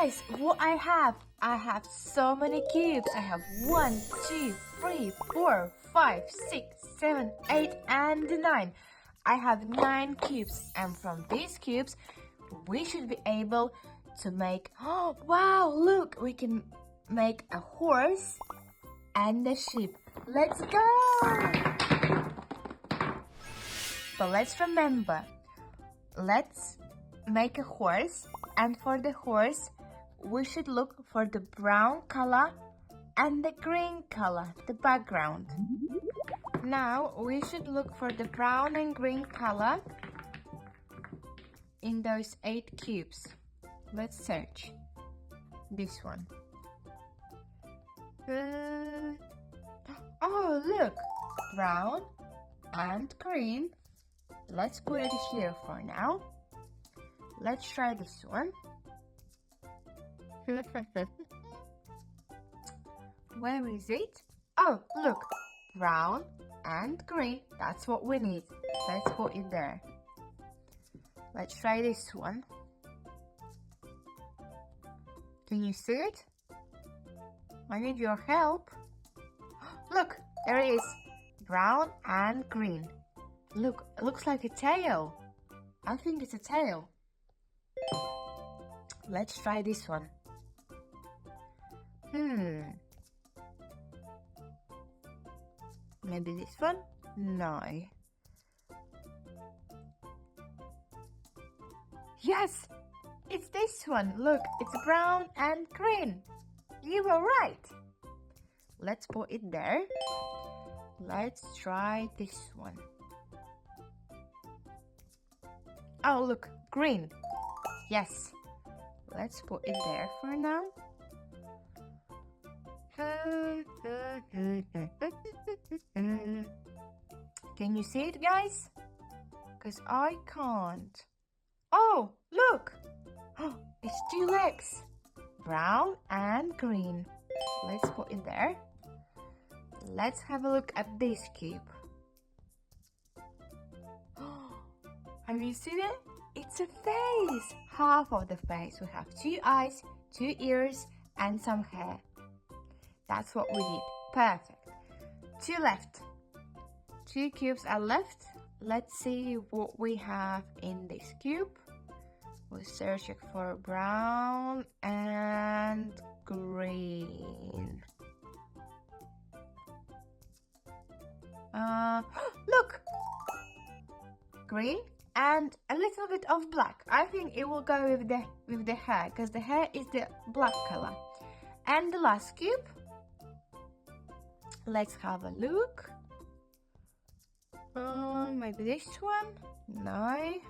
guys, what I have so many cubes. I have 1, 2, 3, 4, 5, 6, 7, 8, and 9. I have 9 cubes, and from these cubes, we should be able to make, oh wow, look, we can make a horse and a sheep. Let's go! So let's remember, let's make a horse, and for the horse we should look for the brown color and the green color, the background. Now we should look for the brown and green color in those 8 cubes. Let's search this one. Oh look, brown and green. Let's put it here for now. Let's try this one. Where is it? Oh, look, brown and green. That's what we need. Let's put it there. Let's try this one. Can you see it? I need your help. Look, there it is. Brown and green. Look, it looks like a tail. I think it's a tail. Let's try this one. Maybe this one? No. Yes! It's this one. Look, it's brown and green. You were right. Let's put it there. Let's try this one. Oh, look, green. Yes. Let's put it there for now. Can you see it, guys? Because I can't. Oh, look. It's 2 legs. Brown and green. Let's put it there. Let's have a look at this cube. Have you seen it? It's a face. Half of the face. We have 2 eyes, 2 ears, and some hair. That's what we need. Perfect. 2 left. 2 cubes are left. Let's see what we have in this cube. We're searching for brown and green. Look! Green and a little bit of black. I think it will go with the hair, because the hair is the black color. And the last cube. Let's have a look. Maybe this one? No.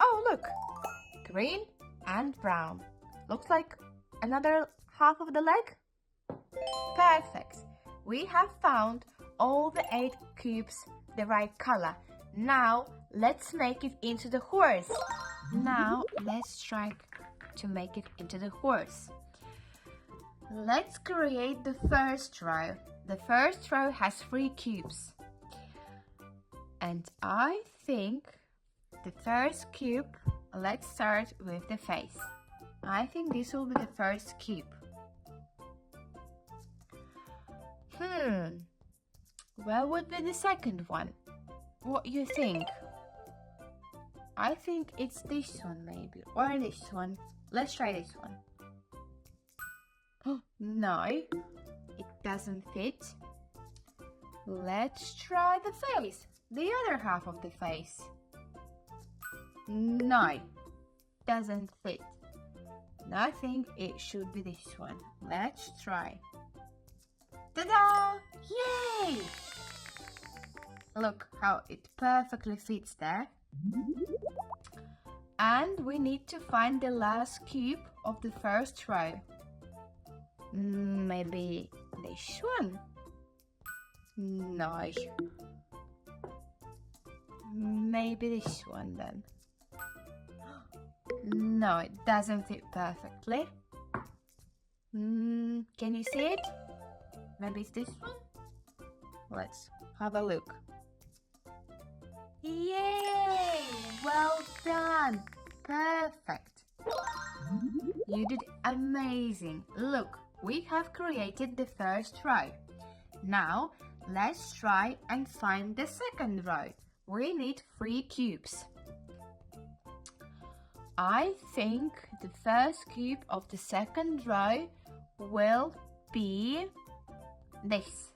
Oh, look! Green and brown. Looks like another half of the leg. Perfect. We have found all the 8 cubes the right color. Now let's make it into the horse. Now let's try to make it into the horse. Let's create the first row. The first row has 3 cubes. And I think the first cube, let's start with the face. I think this will be the first cube. Where would be the second one? What do you think? I think it's this one maybe, or this one. Let's try this one. No, it doesn't fit. Let's try the face, the other half of the face. No, doesn't fit. I think it should be this one. Let's try. Ta-da! Yay! Look how it perfectly fits there. And we need to find the last cube of the first row. Maybe this one? No. Maybe this one then. No, it doesn't fit perfectly. Can you see it? Maybe it's this one? Let's have a look. Yay! Well done! Perfect! You did amazing. Look, we have created the first row. Now, let's try and find the second row. We need 3 cubes. I think the first cube of the second row will be this.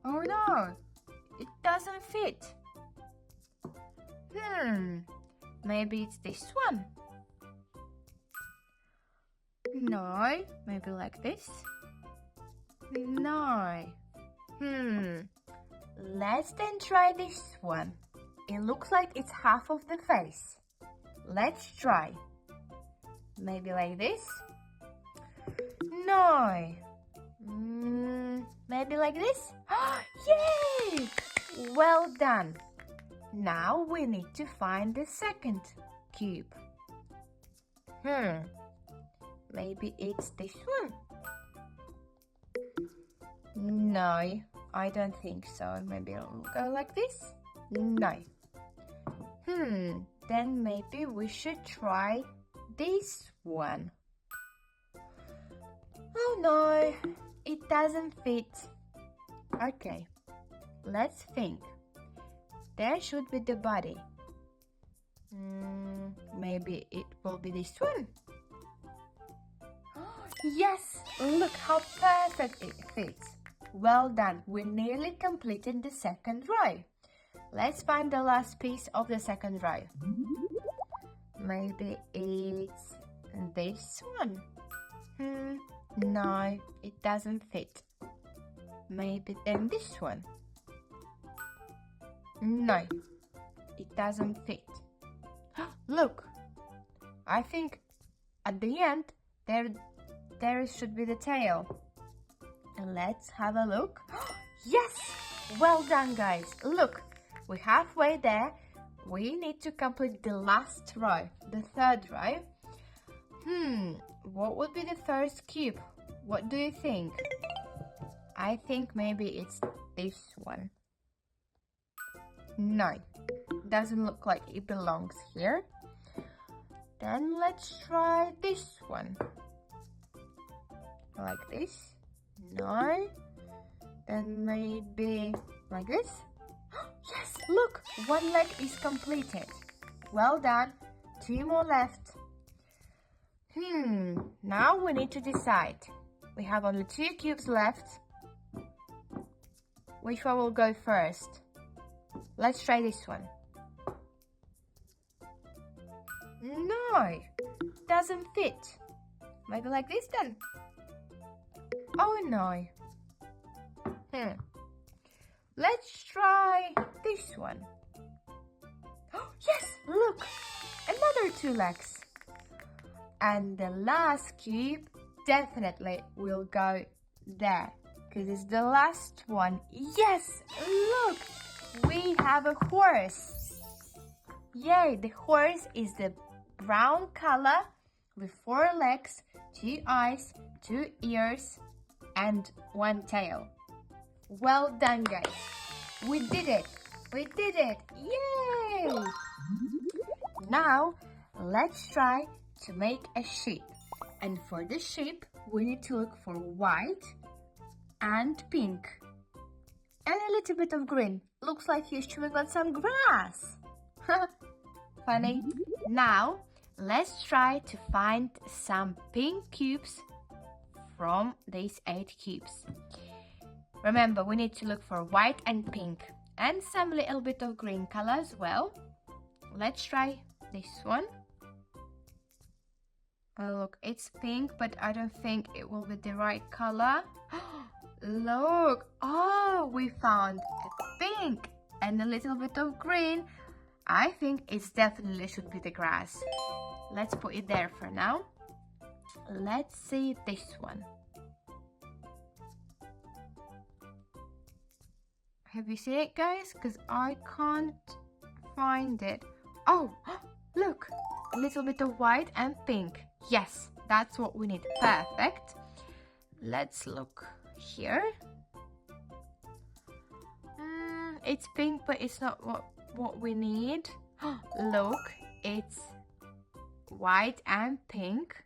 Oh no, it doesn't fit. Maybe it's this one. No, maybe like this. No. Let's then try this one. It looks like it's half of the face. Let's try. Maybe like this. No. Maybe like this. Yay! Well done. Now we need to find the second cube. Maybe it's this one. No, I don't think so. Maybe I'll go like this. No. Then maybe we should try this one. Oh no, it doesn't fit. Okay, let's think. There should be the body. Maybe it will be this one. Yes, look how perfect it fits. Well done, we nearly completed the second row. Let's find the last piece of the second row. Maybe it's this one. No, it doesn't fit. Maybe then this one. No, it doesn't fit. Look, I think at the end there should be the tail. Let's have a look. Yes! Well done, guys. Look, we're halfway there. We need to complete the last row, the third row. What would be the first cube? What do you think? I think maybe it's this one. No, doesn't look like it belongs here. Then let's try this one. Like this. No. Then maybe like this. Yes, look, one leg is completed. Well done. 2 more left. Now we need to decide. We have only 2 cubes left. Which one will go first? Let's try this one. No, doesn't fit. Maybe like this then. Oh no. Let's try this one. Yes, look, another 2 legs. And the last cube definitely will go there because it's the last one. Yes, look, we have a horse. Yay, the horse is the brown color with 4 legs, 2 eyes, 2 ears, and 1 tail. Well done, guys. We did it. We did it. Yay! Now, let's try to make a sheep. And for the sheep, we need to look for white and pink. And a little bit of green. Looks like you're chewing on some grass. Funny. Now, let's try to find some pink cubes from these 8 cubes. Remember, we need to look for white and pink and some little bit of green color as well. Let's try this one. Oh, look, it's pink, but I don't think it will be the right color. Look, oh, we found a pink and a little bit of green. I think it definitely should be the grass. Let's put it there for now. Let's see this one. Have you seen it, guys? Because I can't find it. Oh, look, a little bit of white and pink. Yes, that's what we need. Perfect. Let's look here. It's pink, but it's not what we need. Look, it's white and pink,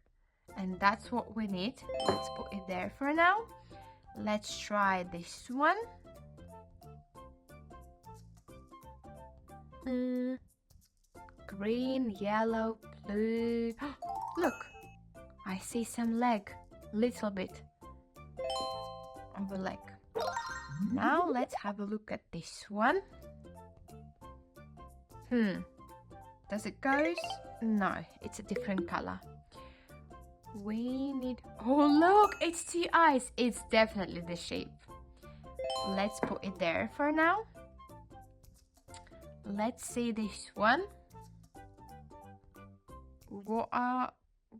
and that's what we need. Let's put it there for now. Let's try this one. Green, yellow, blue. Look, I see some leg, little bit of a leg. Now let's have a look at this one. Does it go? No, it's a different color. We need... Oh, look, it's 2 eyes. It's definitely the sheep. Let's put it there for now. Let's see this one.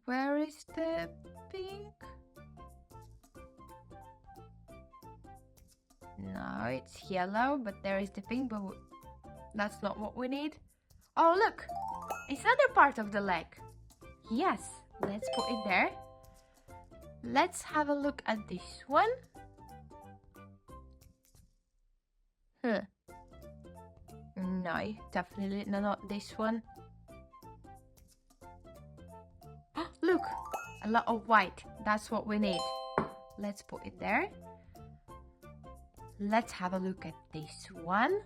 Where is the pink? No, it's yellow, but there is the pink, but that's not what we need. Oh, look, it's another part of the leg. Yes, let's put it there. Let's have a look at this one. No, definitely not this one. Look, a lot of white. That's what we need. Let's put it there. Let's have a look at this one.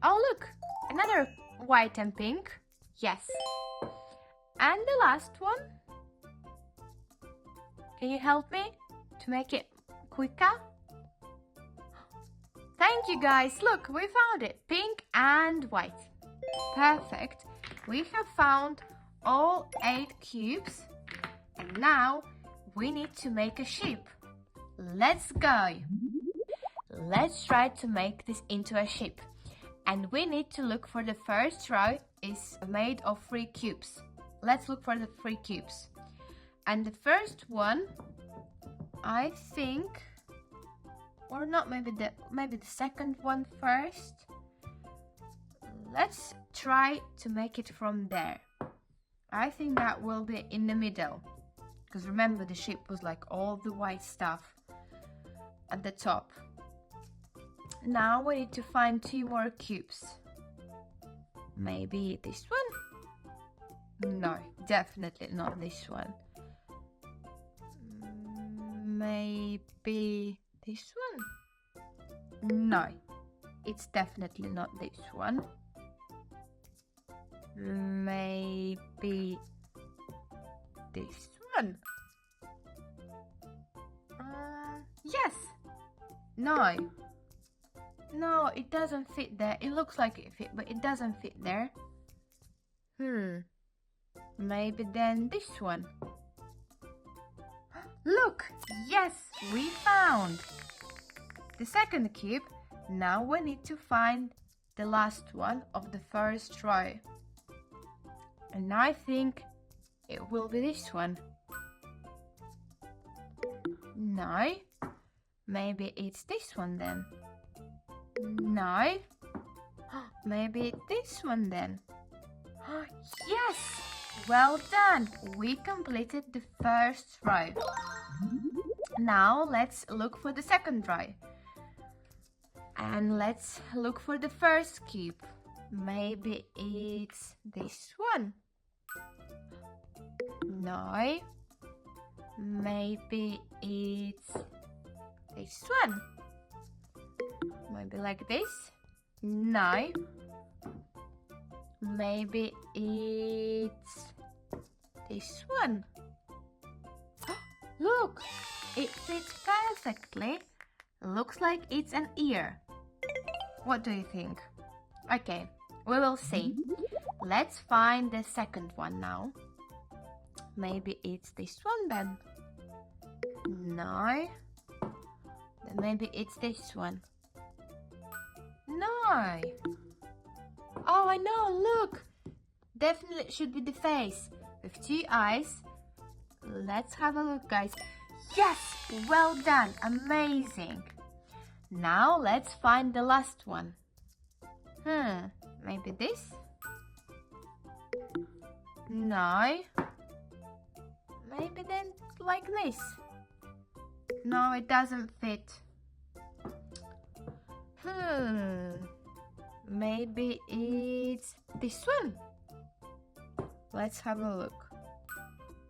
Oh, look, another white and pink. Yes. And the last one. Can you help me to make it quicker? Thank you, guys. Look, we found it. Pink and white. Perfect. We have found all 8 cubes. And now we need to make a sheep. Let's go. Let's try to make this into a sheep. And we need to look for the first row is made of 3 cubes. Let's look for the 3 cubes. And the first one, I think, or not, maybe the second one first. Let's try to make it from there. I think that will be in the middle. Because remember, the sheep was like all the white stuff at the top. Now we need to find 2 more cubes. Maybe this one? No, definitely not this one. Maybe this one? No, it's definitely not this one. Maybe this one? Yes. No. No, it doesn't fit there. It looks like it fit, but it doesn't fit there. Maybe then this one. Look! Yes, we found the second cube. Now we need to find the last one of the first row. And I think it will be this one. No. Maybe it's this one then. No. Maybe this one then. Yes! Well done! We completed the first row. Now let's look for the second row. And let's look for the first cube. Maybe it's this one. No. Maybe it's this one. Maybe like this. No. Maybe it's this one. Look, it fits perfectly. Looks like it's an ear. What do you think? Okay, we will see. Let's find the second one now. Maybe it's this one then. No. Then maybe it's this one. No. Oh, I know, look. Definitely it should be the face with 2 eyes. Let's have a look, guys. Yes, well done, amazing. Now let's find the last one. Maybe this? No. Maybe then like this. No, it doesn't fit. Maybe it's this one. Let's have a look.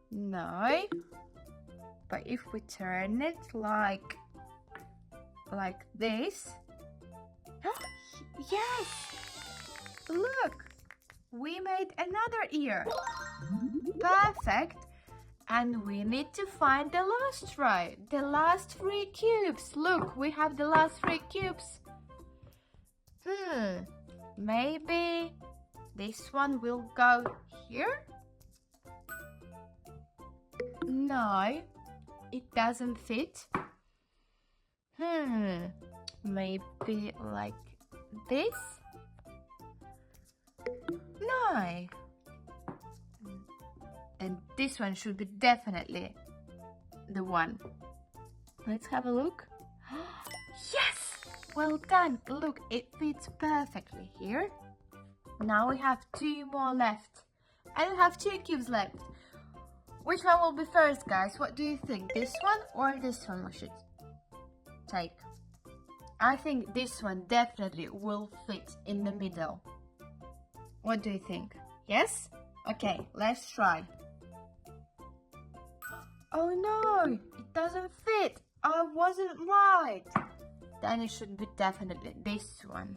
No. But if we turn it like this. Yes! Look! We made another ear. Perfect. And we need to find the last row. The last 3 cubes. Look, we have the last 3 cubes. Maybe this one will go here? No, it doesn't fit. Maybe like this? No. And this one should be definitely the one. Let's have a look. Yes! Well done. Look, it fits perfectly here. Now we have 2 more left. And we have 2 cubes left. Which one will be first, guys? What do you think? This one or this one we should take? I think this one definitely will fit in the middle. What do you think? Yes? Okay, let's try. Oh no, it doesn't fit. I wasn't right. Then it should be definitely this one.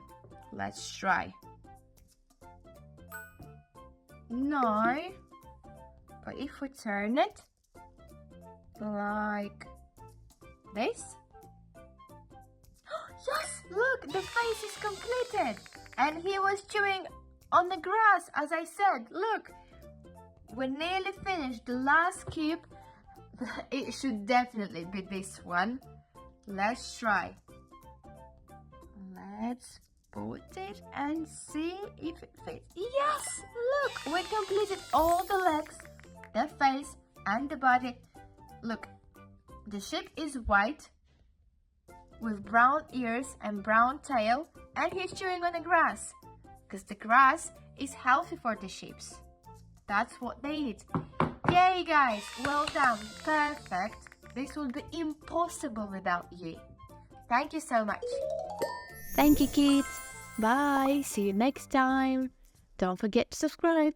Let's try. No. But if we turn it like this. Yes, look, the face is completed. And he was chewing on the grass, as I said. Look, we're nearly finished. The last cube, it should definitely be this one. Let's try. Let's put it and see if it fits. Yes, look, we completed all the legs, the face and the body. Look, the sheep is white with brown ears and brown tail, and he's chewing on the grass because the grass is healthy for the sheep. That's what they eat. Yay, guys, well done, perfect. This would be impossible without you. Thank you so much. Thank you, kids. Bye. See you next time. Don't forget to subscribe.